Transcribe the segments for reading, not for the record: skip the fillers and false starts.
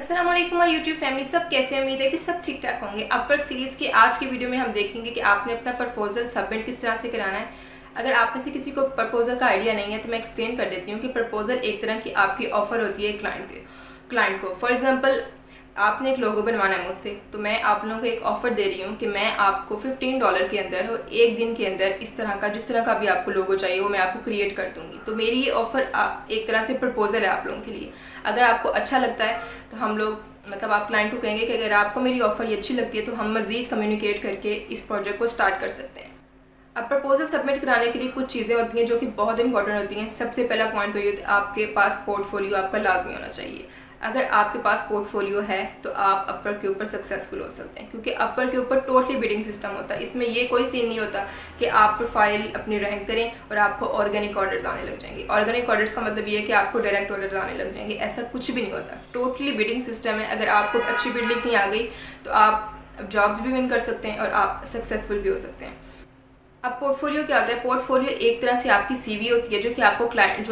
अस्सलाम वालेकुम my YouTube family, सब कैसे हैं? उम्मीद है कि सब ठीक ठाक होंगे। अपवर्क सीरीज़ की आज की वीडियो में हम देखेंगे कि आपने अपना प्रपोजल सबमिट किस तरह से कराना है। अगर आप में से किसी को प्रपोजल का आइडिया नहीं है तो मैं एक्सप्लेन कर देती हूँ कि प्रपोजल एक तरह की आपकी ऑफर होती है क्लाइंट को। फॉर एग्जाम्पल, आपने एक लोगो बनवाना है मुझसे, तो मैं आप लोगों को एक ऑफर दे रही हूँ कि मैं आपको $15 के अंदर और एक दिन के अंदर इस तरह का जिस तरह का भी आपको लोगो चाहिए वो मैं आपको क्रिएट कर दूंगी। तो मेरी ये ऑफर एक तरह से प्रपोजल है आप लोगों के लिए। अगर आपको अच्छा लगता है तो हम लोग आप क्लाइंट को कहेंगे कि अगर आपको मेरी ऑफर ये अच्छी लगती है तो हम मज़ीद कम्युनिकेट करके इस प्रोजेक्ट को स्टार्ट कर सकते हैं। अब प्रपोजल सबमिट कराने के लिए कुछ चीज़ें होती हैं जो कि बहुत इंपॉर्टेंट होती हैं। सबसे पहला पॉइंट तो ये आपके पास पोर्टफोलियो आपका लाजमी होना चाहिए। अगर आपके पास पोर्टफोलियो है तो आप अपर के ऊपर सक्सेसफुल हो सकते हैं, क्योंकि अपर के ऊपर टोटली बिडिंग सिस्टम होता है। इसमें ये कोई सीन नहीं होता कि आप प्रोफाइल अपनी रैंक करें और आपको ऑर्गेनिक ऑर्डर्स आने लग जाएंगे। ऑर्गेनिक ऑर्डर्स का मतलब ये है कि आपको डायरेक्ट ऑर्डर्स आने लग जाएंगे। ऐसा कुछ भी नहीं होता, टोटली बिडिंग सिस्टम है। अगर आपको अच्छी बिड लिखनी आ गई तो आप जॉब्स भी विन कर सकते हैं और आप सक्सेसफुल भी हो सकते हैं। अब पोर्टफोलियो क्या होता है? पोर्टफोलियो एक तरह से आपकी सीवी होती है जो कि आपको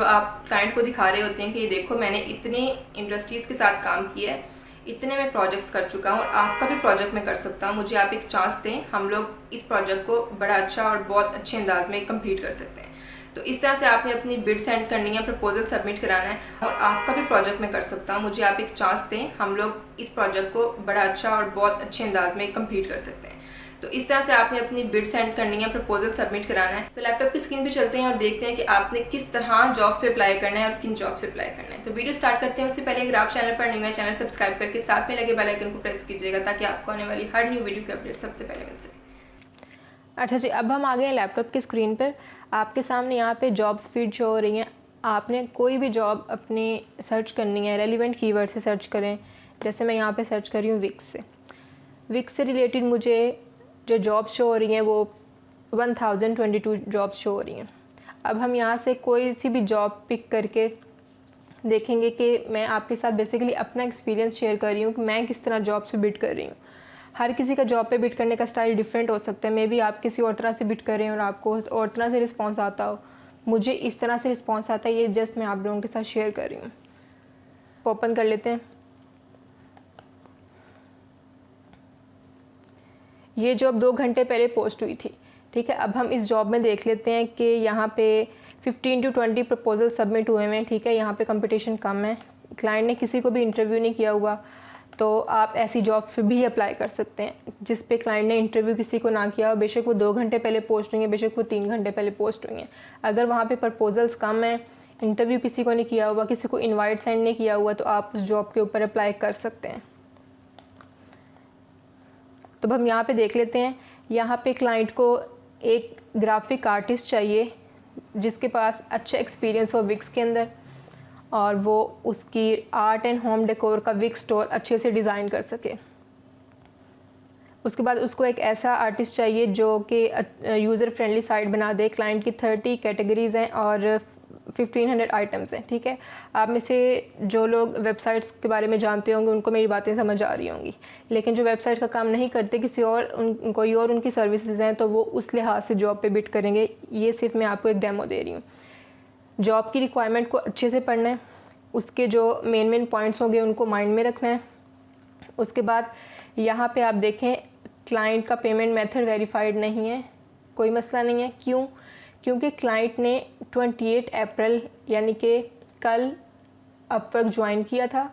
आप क्लाइंट को दिखा रहे होते हैं कि ये देखो, मैंने इतने इंडस्ट्रीज़ के साथ काम किया है, इतने मैं प्रोजेक्ट्स कर चुका हूँ और आपका भी प्रोजेक्ट मैं कर सकता हूँ। मुझे आप एक चांस दें, हम लोग इस प्रोजेक्ट को बड़ा अच्छा और बहुत अच्छे अंदाज में कंप्लीट कर सकते हैं। तो इस तरह से आपने अपनी बिड सेंड करनी है, प्रपोजल सबमिट कराना है और आपका भी प्रोजेक्ट मैं कर सकता हूँ, मुझे आप एक चांस दें, हम लोग इस प्रोजेक्ट को बड़ा अच्छा और बहुत अच्छे अंदाज में कंप्लीट कर सकते हैं। तो इस तरह से आपने अपनी बिड सेंड करनी है, प्रपोजल सबमिट कराना है। तो लैपटॉप की स्क्रीन पे चलते हैं और देखते हैं कि आपने किस तरह जॉब्स पे अप्लाई करना है और किन जॉब्स पे अप्लाई करना है। तो वीडियो स्टार्ट करते हैं। उससे पहले अगर आप चैनल पर न्यू है, चैनल सब्सक्राइब करके साथ में लगे बेल आइकन को प्रेस कीजिएगा ताकि आपको आने वाली हर न्यू वीडियो की अपडेट सबसे पहले मिल सके। अच्छा जी, अब हम आ गए हैं लैपटॉप की स्क्रीन पर। आपके सामने यहाँ पे जॉब्स फीड शो हो रही हैं। आपने कोई भी जॉब अपनी सर्च करनी है, रेलिवेंट कीवर्ड से सर्च करें। जैसे मैं यहाँ पे सर्च कर रही हूँ विक्स से रिलेटेड मुझे जो जॉब्स शो हो रही हैं वो 1022 जॉब्स शो हो रही हैं। अब हम यहाँ से कोई सी भी जॉब पिक करके देखेंगे कि मैं आपके साथ बेसिकली अपना एक्सपीरियंस शेयर कर रही हूँ कि मैं किस तरह जॉब से बिड कर रही हूँ। हर किसी का जॉब पे बिड करने का स्टाइल डिफरेंट हो सकता है। मे बी आप किसी और तरह से बिड करें और आपको और तरह से रिस्पॉन्स आता हो, मुझे इस तरह से रिस्पॉन्स आता है। ये जस्ट मैं आप लोगों के साथ शेयर कर रही हूँ। ओपन कर लेते हैं। ये जॉब 2 घंटे पहले पोस्ट हुई थी, ठीक है। अब हम इस जॉब में देख लेते हैं कि यहाँ पे 15 to 20 प्रपोजल सबमिट हुए हैं, ठीक है। यहाँ पे कंपटीशन कम है, क्लाइंट ने किसी को भी इंटरव्यू नहीं किया हुआ। तो आप ऐसी जॉब पे भी अप्लाई कर सकते हैं जिस पे क्लाइंट ने इंटरव्यू किसी को ना किया हो। बेशक वो 2 घंटे पहले पोस्ट हुई है, बेशक वो 3 घंटे पहले पोस्ट हुई हैं। अगर वहाँ पे प्रपोजल्स कम हैं, इंटरव्यू किसी को नहीं किया हुआ, किसी को इन्वाइट सेंड नहीं किया हुआ, तो आप उस जॉब के ऊपर अप्लाई कर सकते हैं। तो हम यहाँ पे देख लेते हैं। यहाँ पे क्लाइंट को एक ग्राफिक आर्टिस्ट चाहिए जिसके पास अच्छा एक्सपीरियंस हो विक्स के अंदर और वो उसकी आर्ट एंड होम डेकोर का विक्स स्टोर अच्छे से डिज़ाइन कर सके। उसके बाद उसको एक ऐसा आर्टिस्ट चाहिए जो कि यूज़र फ्रेंडली साइट बना दे। क्लाइंट की 30 कैटेगरीज़ हैं और 1500 आइटम्स हैं, ठीक है। आप में से जो लोग वेबसाइट्स के बारे में जानते होंगे उनको मेरी बातें समझ आ रही होंगी, लेकिन जो वेबसाइट का काम नहीं करते, किसी और कोई और उनकी सर्विसेज हैं, तो वो उस लिहाज से जॉब पे बिड करेंगे। ये सिर्फ मैं आपको एक डेमो दे रही हूँ। जॉब की रिक्वायरमेंट को अच्छे से पढ़ना है, उसके जो मेन पॉइंट्स होंगे उनको माइंड में रखना है। उसके बाद यहाँ पर आप देखें क्लाइंट का पेमेंट मेथड वेरीफाइड नहीं है। कोई मसला नहीं है। क्यों? क्योंकि क्लाइंट ने 28 अप्रैल यानी कि कल अपवर्क ज्वाइन किया था।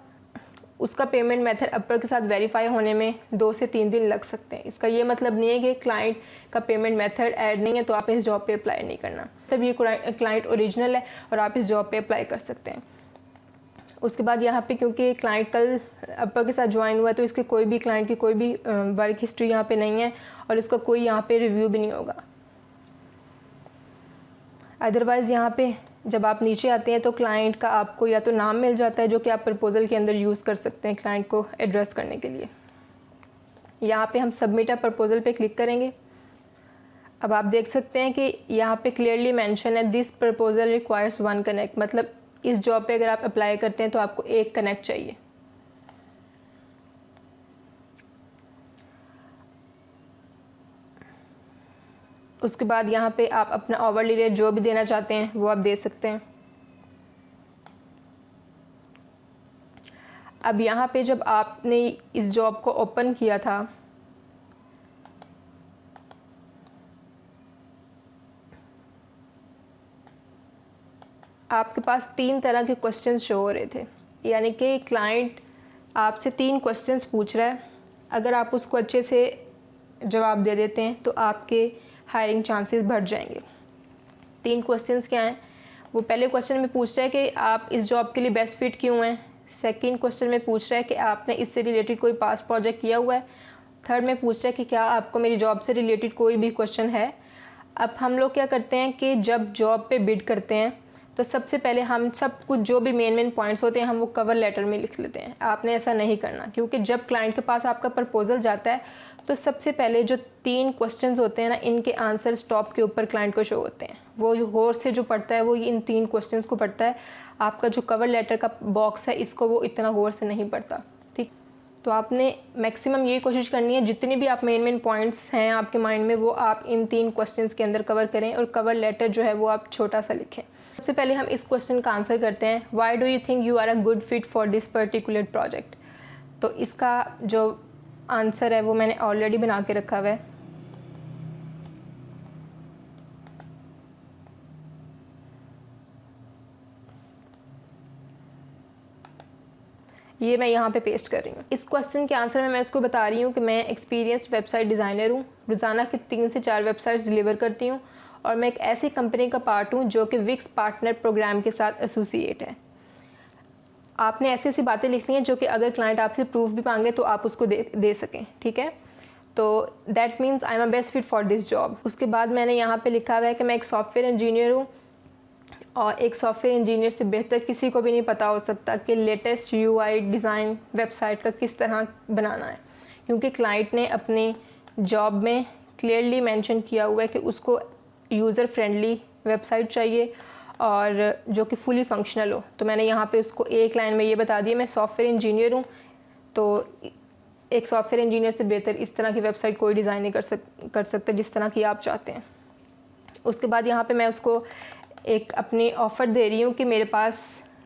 उसका पेमेंट मेथड अपवर्क के साथ वेरीफाई होने में 2 से 3 दिन लग सकते हैं। इसका ये मतलब नहीं है कि क्लाइंट का पेमेंट मेथड ऐड नहीं है तो आप इस जॉब पे अप्लाई नहीं करना। तब ये क्लाइंट ओरिजिनल है और आप इस जॉब पे अप्लाई कर सकते हैं। उसके बाद यहाँ पे क्योंकि क्लाइंट कल अपवर्क के साथ ज्वाइन हुआ है तो इसके कोई भी क्लाइंट की कोई भी वर्क हिस्ट्री यहाँ पे नहीं है और इसका कोई यहाँ पे रिव्यू भी नहीं होगा। अदरवाइज़ यहाँ पे जब आप नीचे आते हैं तो क्लाइंट का आपको या तो नाम मिल जाता है जो कि आप प्रपोजल के अंदर यूज़ कर सकते हैं क्लाइंट को एड्रेस करने के लिए। यहाँ पे हम सबमिट अ प्रपोजल पे क्लिक करेंगे। अब आप देख सकते हैं कि यहाँ पे क्लियरली मेंशन है दिस प्रपोजल रिक्वायर्स 1 कनेक्ट। मतलब इस जॉब पे अगर आप अप्लाई करते हैं तो आपको 1 कनेक्ट चाहिए। उसके बाद यहाँ पे आप अपना ओवरली रेट जो भी देना चाहते हैं वो आप दे सकते हैं। अब यहाँ पे जब आपने इस जॉब को ओपन किया था, आपके पास 3 तरह के क्वेश्चंस शो हो रहे थे, यानी कि क्लाइंट आपसे 3 क्वेश्चंस पूछ रहा है। अगर आप उसको अच्छे से जवाब दे देते हैं तो आपके हायरिंग चांसेस बढ़ जाएंगे। 3 क्वेश्चंस क्या हैं? वो पहले क्वेश्चन में पूछ रहा है कि आप इस जॉब के लिए बेस्ट फिट क्यों हैं। सेकंड क्वेश्चन में पूछ रहा है कि आपने इससे रिलेटेड कोई पास्ट प्रोजेक्ट किया हुआ है। थर्ड में पूछ रहा है कि क्या आपको मेरी जॉब से रिलेटेड कोई भी क्वेश्चन है। अब हम लोग क्या करते हैं कि जब जॉब पे बिड करते हैं तो सबसे पहले हम सब कुछ जो भी मेन पॉइंट्स होते हैं हम वो कवर लेटर में लिख लेते हैं। आपने ऐसा नहीं करना, क्योंकि जब क्लाइंट के पास आपका प्रपोजल जाता है तो सबसे पहले जो 3 क्वेश्चंस होते हैं ना, इनके आंसर टॉप के ऊपर क्लाइंट को शो होते हैं। वो गौर से जो पढ़ता है वो इन 3 क्वेश्चंस को पढ़ता है। आपका जो कवर लेटर का बॉक्स है इसको वो इतना गौर से नहीं पढ़ता, ठीक। तो आपने मैक्सिमम ये कोशिश करनी है जितनी भी आप मेन पॉइंट्स हैं आपके माइंड में वो आप इन 3 क्वेश्चंस के अंदर कवर करें, और कवर लेटर जो है वो आप छोटा सा लिखें। सबसे पहले हम इस क्वेश्चन का आंसर करते हैं, why do you think you are a good fit for this particular project. तो इसका जो आंसर है वो मैंने ऑलरेडी बना के रखा हुआ है। ये मैं यहाँ पे पेस्ट कर रही हूँ। इस क्वेश्चन के आंसर में मैं उसको बता रही हूँ कि मैं एक्सपीरियंस्ड वेबसाइट डिज़ाइनर हूँ, रोज़ाना की 3 से 4 वेबसाइट्स डिलीवर करती हूँ, और मैं एक ऐसी कंपनी का पार्ट हूँ जो कि विक्स पार्टनर प्रोग्राम के साथ एसोसिएट है। आपने ऐसी ऐसी बातें लिखनी है जो कि अगर क्लाइंट आपसे प्रूफ भी मांगे तो आप उसको दे सकें, ठीक है। तो that means I am a best fit for this job. उसके बाद मैंने यहाँ पे लिखा हुआ है कि मैं एक सॉफ्टवेयर इंजीनियर हूँ, और एक सॉफ्टवेयर इंजीनियर से बेहतर किसी को भी नहीं पता हो सकता कि लेटेस्ट UI डिज़ाइन वेबसाइट का किस तरह बनाना है, क्योंकि क्लाइंट ने अपनी जॉब में क्लियरली मेंशन किया हुआ है कि उसको यूज़र फ्रेंडली वेबसाइट चाहिए और जो कि फुली फंक्शनल हो। तो मैंने यहाँ पे उसको एक लाइन में ये बता दिया, मैं सॉफ्टवेयर इंजीनियर हूँ, तो एक सॉफ्टवेयर इंजीनियर से बेहतर इस तरह की वेबसाइट कोई डिज़ाइन नहीं कर सकता जिस तरह की आप चाहते हैं। उसके बाद यहाँ पे मैं उसको एक अपनी ऑफ़र दे रही हूँ कि मेरे पास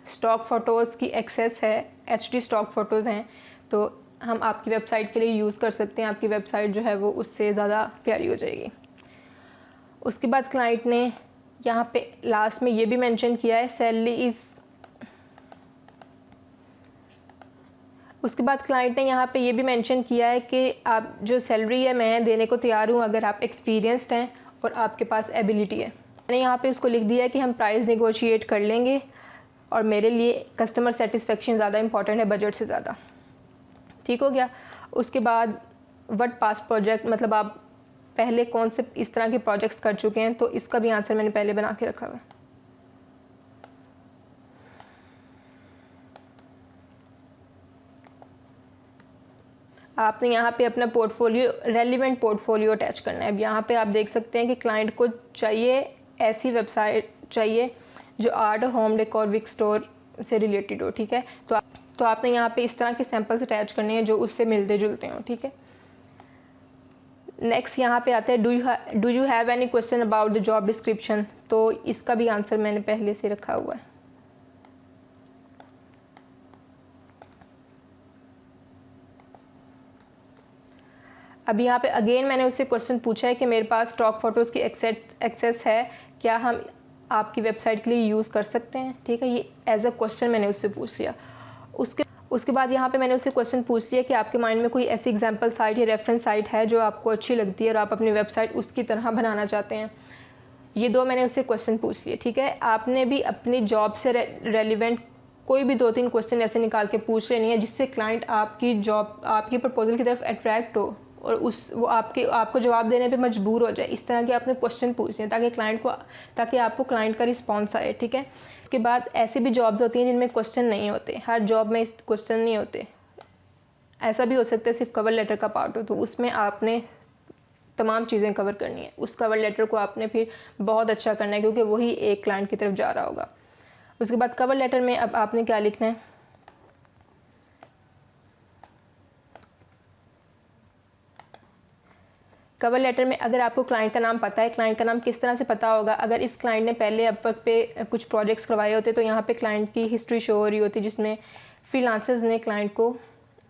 स्टॉक फ़ोटोज़ की एक्सेस है, HD स्टॉक फ़ोटोज़ हैं, तो हम आपकी वेबसाइट के लिए यूज़ कर सकते हैं। आपकी वेबसाइट जो है वो उससे ज़्यादा प्यारी हो जाएगी। उसके बाद क्लाइंट ने यहाँ पे लास्ट में ये भी मेंशन किया है, सैलरी इज़। उसके बाद क्लाइंट ने यहाँ पे ये भी मेंशन किया है कि आप जो सैलरी है मैं देने को तैयार हूँ अगर आप एक्सपीरियंस्ड हैं और आपके पास एबिलिटी है। मैंने यहाँ पे उसको लिख दिया है कि हम प्राइस नेगोशिएट कर लेंगे, और मेरे लिए कस्टमर सेटिस्फेक्शन ज़्यादा इंपॉर्टेंट है बजट से ज़्यादा। ठीक हो गया। उसके बाद व्हाट पास्ट प्रोजेक्ट, मतलब आप पहले कौन से इस तरह के प्रोजेक्ट्स कर चुके हैं, तो इसका भी आंसर मैंने पहले बना के रखा हुआ है। आपने यहाँ पे अपना पोर्टफोलियो, रेलिवेंट पोर्टफोलियो अटैच करना है। अब यहाँ पे आप देख सकते हैं कि क्लाइंट को चाहिए ऐसी वेबसाइट चाहिए जो art, home decor, wick store से रिलेटेड हो, ठीक है। तो आपने यहाँ पे इस तरह के सैम्पल्स अटैच करने हैं जो उससे मिलते जुलते हों, ठीक है। नेक्स्ट यहाँ पे आते हैं, do you have any question about the job description. तो इसका भी आंसर मैंने पहले से रखा हुआ है। अब यहाँ पे अगेन मैंने उससे क्वेश्चन पूछा है कि मेरे पास स्टॉक फ़ोटोज़ की एक्सेस है, क्या हम आपकी वेबसाइट के लिए यूज़ कर सकते हैं, ठीक है। ये एज अ क्वेश्चन मैंने उससे पूछ लिया। उसके बाद यहाँ पे मैंने उससे क्वेश्चन पूछ लिया कि आपके माइंड में कोई ऐसी एग्जांपल साइट या रेफरेंस साइट है जो आपको अच्छी लगती है और आप अपनी वेबसाइट उसकी तरह बनाना चाहते हैं। ये 2 मैंने उससे क्वेश्चन पूछ लिए, ठीक है। आपने भी अपनी जॉब से रेलिवेंट कोई भी 2-3 क्वेश्चन ऐसे निकाल के पूछ लेनी है जिससे क्लाइंट आपकी जॉब, आपकी प्रपोजल की तरफ अट्रैक्ट हो और वो आपको जवाब देने पे मजबूर हो जाए। इस तरह के आपने क्वेश्चन पूछने ताकि आपको क्लाइंट का रिस्पॉन्स आए, ठीक है। उसके बाद ऐसी भी जॉब्स होती हैं जिनमें क्वेश्चन नहीं होते, हर जॉब में क्वेश्चन नहीं होते। ऐसा भी हो सकता है सिर्फ कवर लेटर का पार्ट हो, तो उसमें आपने तमाम चीज़ें कवर करनी है। उस कवर लेटर को आपने फिर बहुत अच्छा करना है क्योंकि वही एक क्लाइंट की तरफ जा रहा होगा। उसके बाद कवर लेटर में अब आपने क्या लिखना है, कवर लेटर में अगर आपको क्लाइंट का नाम पता है, क्लाइंट का नाम किस तरह से पता होगा, अगर इस क्लाइंट ने पहले अपवर्क पे कुछ प्रोजेक्ट्स करवाए होते तो यहाँ पे क्लाइंट की हिस्ट्री शो हो रही होती जिसमें फ्रीलांसर्स ने क्लाइंट को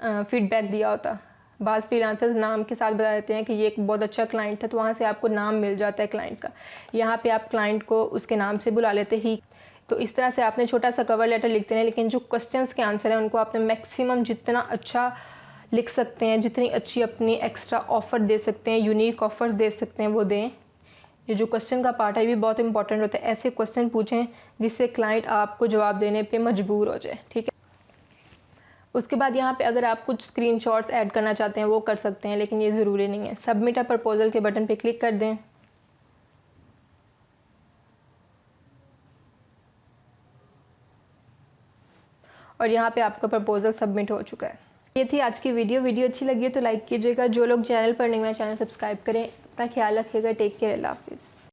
फीडबैक दिया होता। बाज़ फ्रीलांसर्स नाम के साथ बता देते हैं कि ये एक बहुत अच्छा क्लाइंट है, तो वहाँ से आपको नाम मिल जाता है क्लाइंट का। यहाँ पे आप क्लाइंट को उसके नाम से बुला लेते ही। तो इस तरह से आपने छोटा सा कवर लेटर लिखते हैं, लेकिन जो क्वेश्चंस के आंसर हैं उनको आपने मैक्सिमम जितना अच्छा लिख सकते हैं, जितनी अच्छी अपनी एक्स्ट्रा ऑफ़र दे सकते हैं, यूनिक ऑफ़र्स दे सकते हैं वो दें। ये जो क्वेश्चन का पार्ट है ये बहुत इंपॉर्टेंट होता है। ऐसे क्वेश्चन पूछें जिससे क्लाइंट आपको जवाब देने पे मजबूर हो जाए, ठीक है। उसके बाद यहाँ पे अगर आप कुछ स्क्रीनशॉट्स ऐड करना चाहते हैं वो कर सकते हैं, लेकिन ये ज़रूरी नहीं है। सबमिट अ प्रपोजल के बटन पे क्लिक कर दें। और यहाँ पे आपका प्रपोजल सबमिट हो चुका है। ये थी आज की वीडियो अच्छी लगी है तो लाइक कीजिएगा। जो लोग चैनल पर नहीं हैं चैनल सब्सक्राइब करें। अपना ख्याल रखिएगा। Take care. अल्लाह हाफिज़।